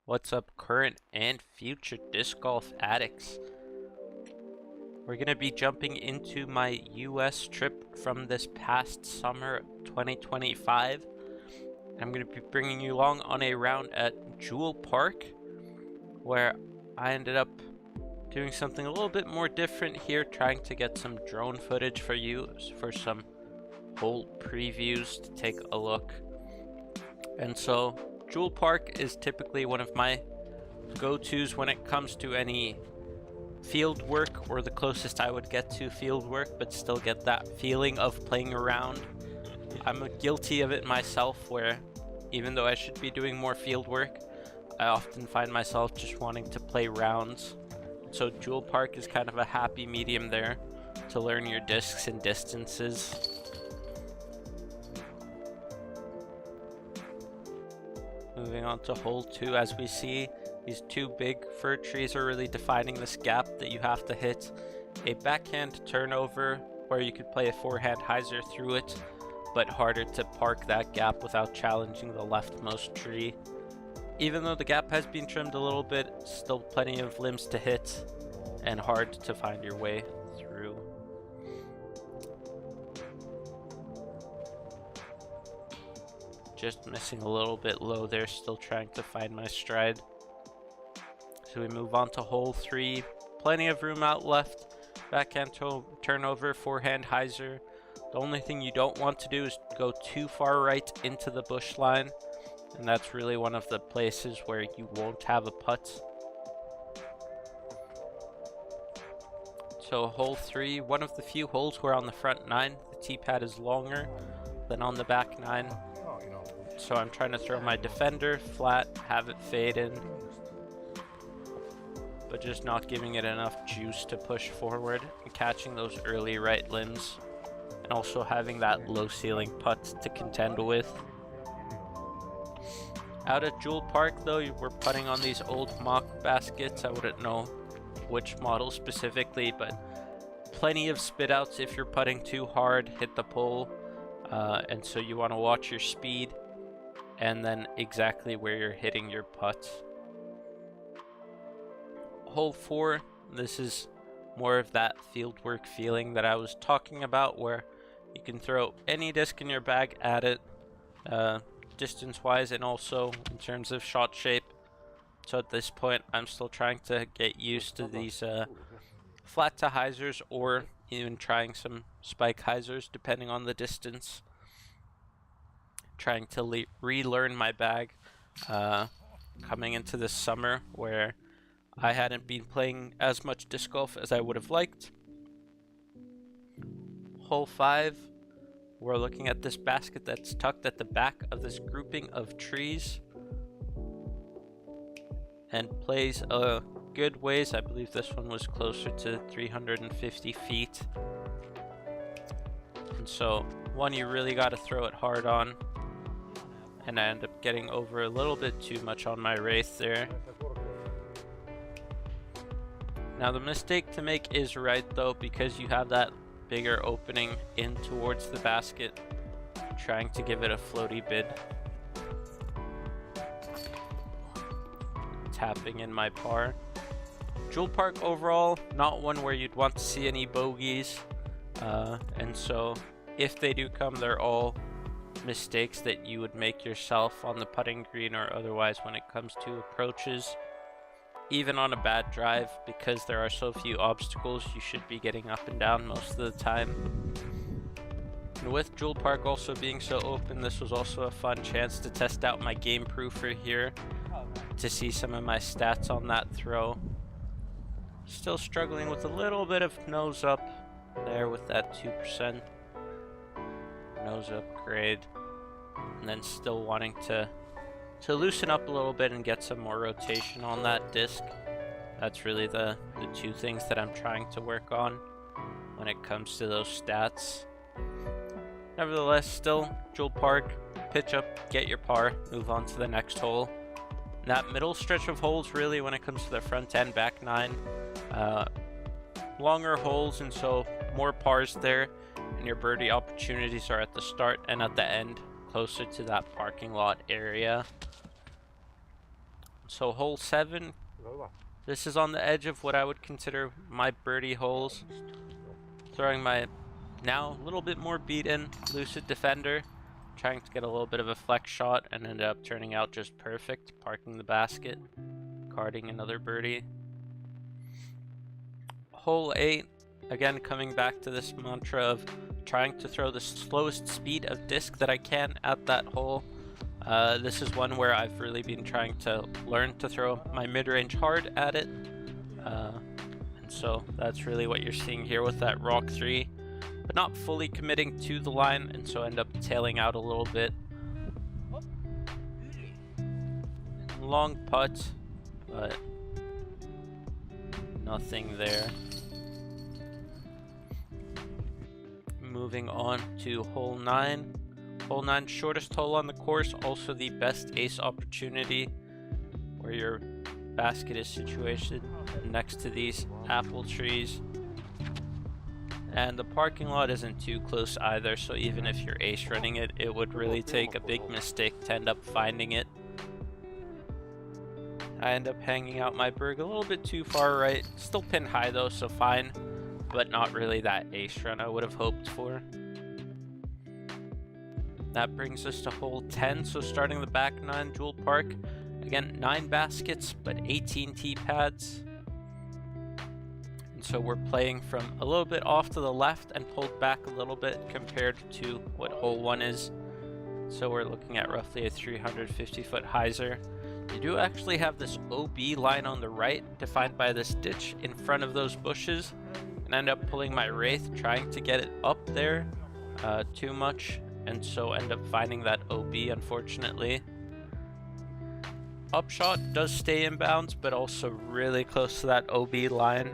What's up, current and future disc golf addicts? We're going to be jumping into my US trip from this past summer 2025. I'm going to be bringing you along on a round at Juel Park, where I ended up doing something a little bit more different here, trying to get some drone footage for you for some hole previews to take a look. And so Juel Park is typically one of my go-tos when it comes to any field work, or the closest I would get to field work, but still get that feeling of playing around. I'm guilty of it myself, where even though I should be doing more field work, I often find myself just wanting to play rounds. So Juel Park is kind of a happy medium there to learn your discs and distances. Moving on to hole 2, as we see, these two big fir trees are really defining this gap that you have to hit a backhand turnover, where you could play a forehand hyzer through it, but harder to park that gap without challenging the leftmost tree. Even though the gap has been trimmed a little bit, still plenty of limbs to hit and hard to find your way through. Just missing a little bit low there, still trying to find my stride. So we move on to hole 3, plenty of room out left, backhand turnover, forehand hyzer. The only thing you don't want to do is go too far right into the bush line, and that's really one of the places where you won't have a putt. So hole 3, one of the few holes where on the front 9 the tee pad is longer than on the back 9. So I'm trying to throw my defender flat, have it fade in, but just not giving it enough juice to push forward and catching those early right limbs, and also having that low ceiling putt to contend with. Out at Juel Park though, we're putting on these old mock baskets. I wouldn't know which model specifically, but plenty of spit outs if you're putting too hard, hit the pole, and so you want to watch your speed and then exactly where you're hitting your putts. Hole 4, this is more of that fieldwork feeling that I was talking about, where you can throw any disc in your bag at it, distance wise and also in terms of shot shape. So at this point I'm still trying to get used to these flat to hyzers, or even trying some spike hyzers depending on the distance. Trying to relearn my bag coming into this summer, where I hadn't been playing as much disc golf as I would have liked. Hole 5, we're looking at this basket that's tucked at the back of this grouping of trees and plays a good ways. I believe this one was closer to 350 feet. And so one you really got to throw it hard on, and I end up getting over a little bit too much on my wraith there. Now the mistake to make is right though, because you have that bigger opening in towards the basket, trying to give it a floaty bid. Tapping in my par. Juel Park overall, not one where you'd want to see any bogeys, and so if they do come, they're all mistakes that you would make yourself on the putting green or otherwise when it comes to approaches. Even on a bad drive, because there are so few obstacles, you should be getting up and down most of the time. And with Juel Park also being so open, this was also a fun chance to test out my game proofer here, to see some of my stats on that throw. Still struggling with a little bit of nose up there with that 2% nose upgrade, and then still wanting to loosen up a little bit and get some more rotation on that disc. That's really the two things that I'm trying to work on when it comes to those stats. Nevertheless, still Juel Park, pitch up, get your par, move on to the next hole. And that middle stretch of holes, really, when it comes to the front and back 9, longer holes, and so more pars there, and your birdie opportunities are at the start and at the end, closer to that parking lot area. So hole 7, this is on the edge of what I would consider my birdie holes. Throwing my now a little bit more beaten lucid defender, trying to get a little bit of a flex shot, and ended up turning out just perfect, parking the basket, carding another birdie. Hole 8, again coming back to this mantra of trying to throw the slowest speed of disc that I can at that hole. This is one where I've really been trying to learn to throw my mid-range hard at it. And so that's really what you're seeing here with that rock 3, but not fully committing to the line, and so end up tailing out a little bit. Long putt, but nothing there. Moving on to hole 9. Hole 9, shortest hole on the course, also the best ace opportunity, where your basket is situated next to these apple trees. And the parking lot isn't too close either, so even if you're ace running it, it would really take a big mistake to end up finding it. I end up hanging out my berg a little bit too far right. Still pin high though, so fine, but not really that ace run I would have hoped for. That brings us to hole 10, so starting the back 9, Juel Park. Again, 9 baskets, but 18 tee pads. And so we're playing from a little bit off to the left and pulled back a little bit compared to what hole 1 is. So we're looking at roughly a 350-foot hyzer. You do actually have this OB line on the right, defined by this ditch in front of those bushes, and end up pulling my wraith, trying to get it up there too much, and so end up finding that OB, unfortunately. Upshot does stay in bounds, but also really close to that OB line.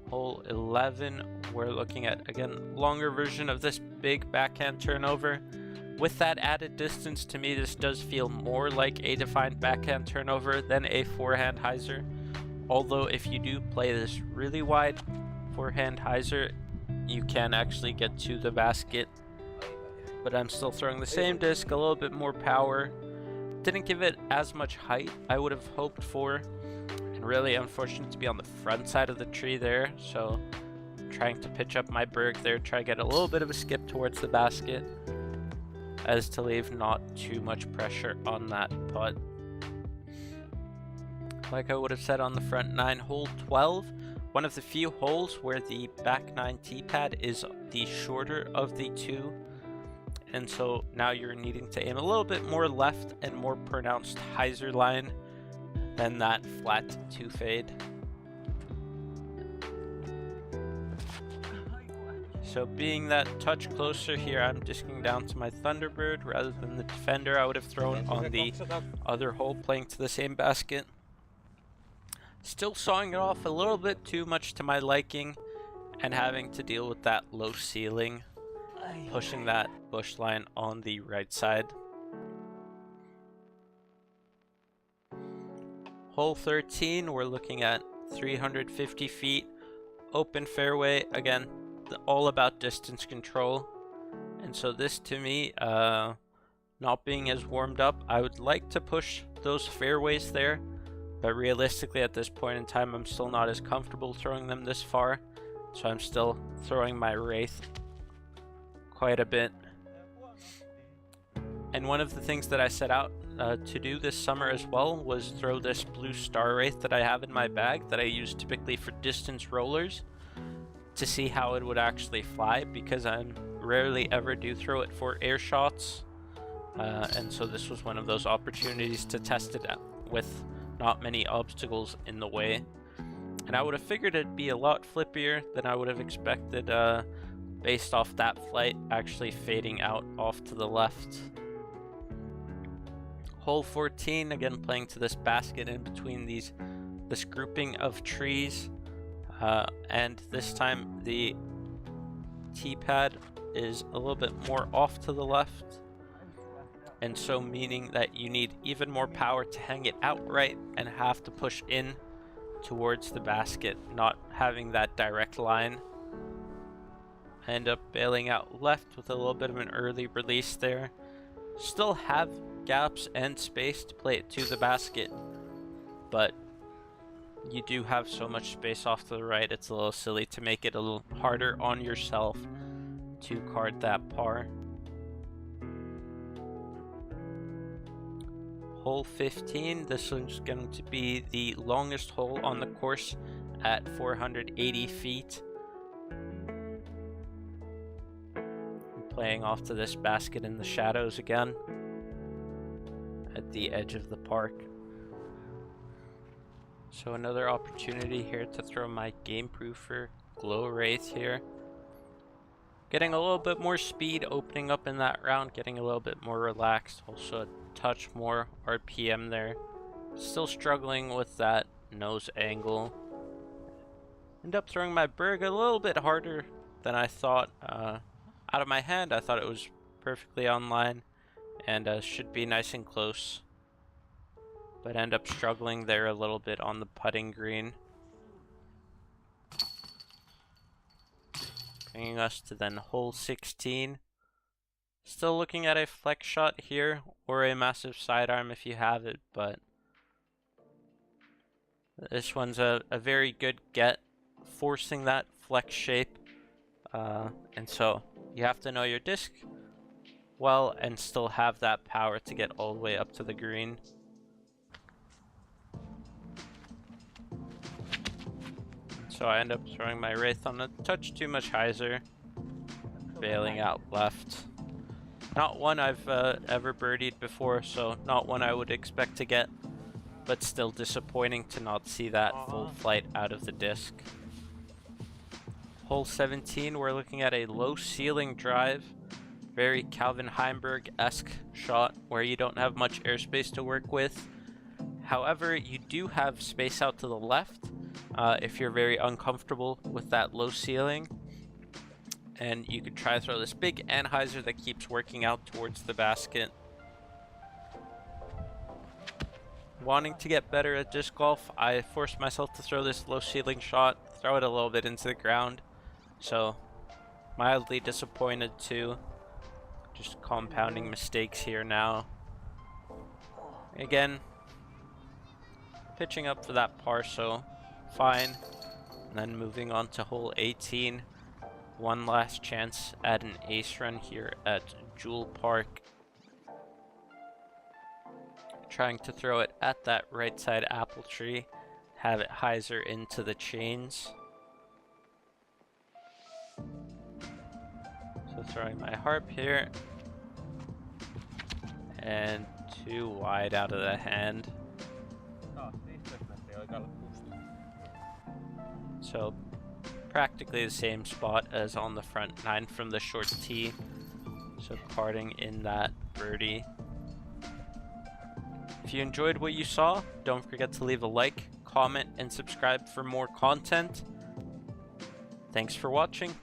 Hole 11, we're looking at, again, longer version of this big backhand turnover. With that added distance, to me this does feel more like a defined backhand turnover than a forehand hyzer. Although if you do play this really wide forehand hyzer, you can actually get to the basket. But I'm still throwing the same disc, a little bit more power. Didn't give it as much height I would have hoped for, and really unfortunate to be on the front side of the tree there, so trying to pitch up my berg there, try to get a little bit of a skip towards the basket, as to leave not too much pressure on that putt. Like I would have said on the front 9, hole 12, one of the few holes where the back 9 tee pad is the shorter of the two, and so now you're needing to aim a little bit more left and more pronounced hyzer line than that flat 2 fade. So being that touch closer here, I'm disking down to my Thunderbird rather than the defender I would have thrown on the other hole, playing to the same basket. Still sawing it off a little bit too much to my liking, and having to deal with that low ceiling, pushing that bush line on the right side. Hole 13, we're looking at 350 feet, open fairway, again, all about distance control. And so this, to me, not being as warmed up, I would like to push those fairways there, but realistically at this point in time, I'm still not as comfortable throwing them this far, so I'm still throwing my wraith quite a bit. And one of the things that I set out to do this summer as well was throw this blue star wraith that I have in my bag that I use typically for distance rollers, to see how it would actually fly, because I rarely ever do throw it for air shots, and so this was one of those opportunities to test it out with not many obstacles in the way. And I would have figured it'd be a lot flippier than I would have expected, based off that flight actually fading out off to the left. Hole 14, again playing to this basket in between this grouping of trees. And this time the tee pad is a little bit more off to the left, and so meaning that you need even more power to hang it outright and have to push in towards the basket, not having that direct line. I end up bailing out left with a little bit of an early release there, still have gaps and space to play it to the basket, but you do have so much space off to the right, it's a little silly to make it a little harder on yourself to card that par. Hole 15, this one's going to be the longest hole on the course at 480 feet. Playing off to this basket in the shadows again at the edge of the park. So another opportunity here to throw my Game Proofer Glow Wraith here. Getting a little bit more speed opening up in that round, getting a little bit more relaxed, also a touch more RPM there. Still struggling with that nose angle. End up throwing my Berg a little bit harder than I thought. Out of my hand, I thought it was perfectly online and should be nice and close, but end up struggling there a little bit on the putting green. Bringing us to then hole 16. Still looking at a flex shot here, or a massive sidearm if you have it, but this one's a very good get, forcing that flex shape, and so you have to know your disc well and still have that power to get all the way up to the green. So I end up throwing my Wraith on a touch too much hyzer, bailing out left. Not one I've ever birdied before, so not one I would expect to get, but still disappointing to not see that full flight out of the disc. Hole 17, we're looking at a low ceiling drive, very Calvin Heimberg-esque shot where you don't have much airspace to work with. However, you do have space out to the left if you're very uncomfortable with that low ceiling, and you could try to throw this big anhyzer that keeps working out towards the basket. Wanting to get better at disc golf, I forced myself to throw this low ceiling shot, throw it a little bit into the ground. So, mildly disappointed too. Just compounding mistakes here now. Again, pitching up for that par, so fine. And then moving on to hole 18. One last chance at an ace run here at Juel Park. Trying to throw it at that right side apple tree. Have it hyzer into the chains. So throwing my harp here, and too wide out of the hand. So practically the same spot as on the front 9 from the short tee. So carding in that birdie. If you enjoyed what you saw, don't forget to leave a like, comment, and subscribe for more content. Thanks for watching.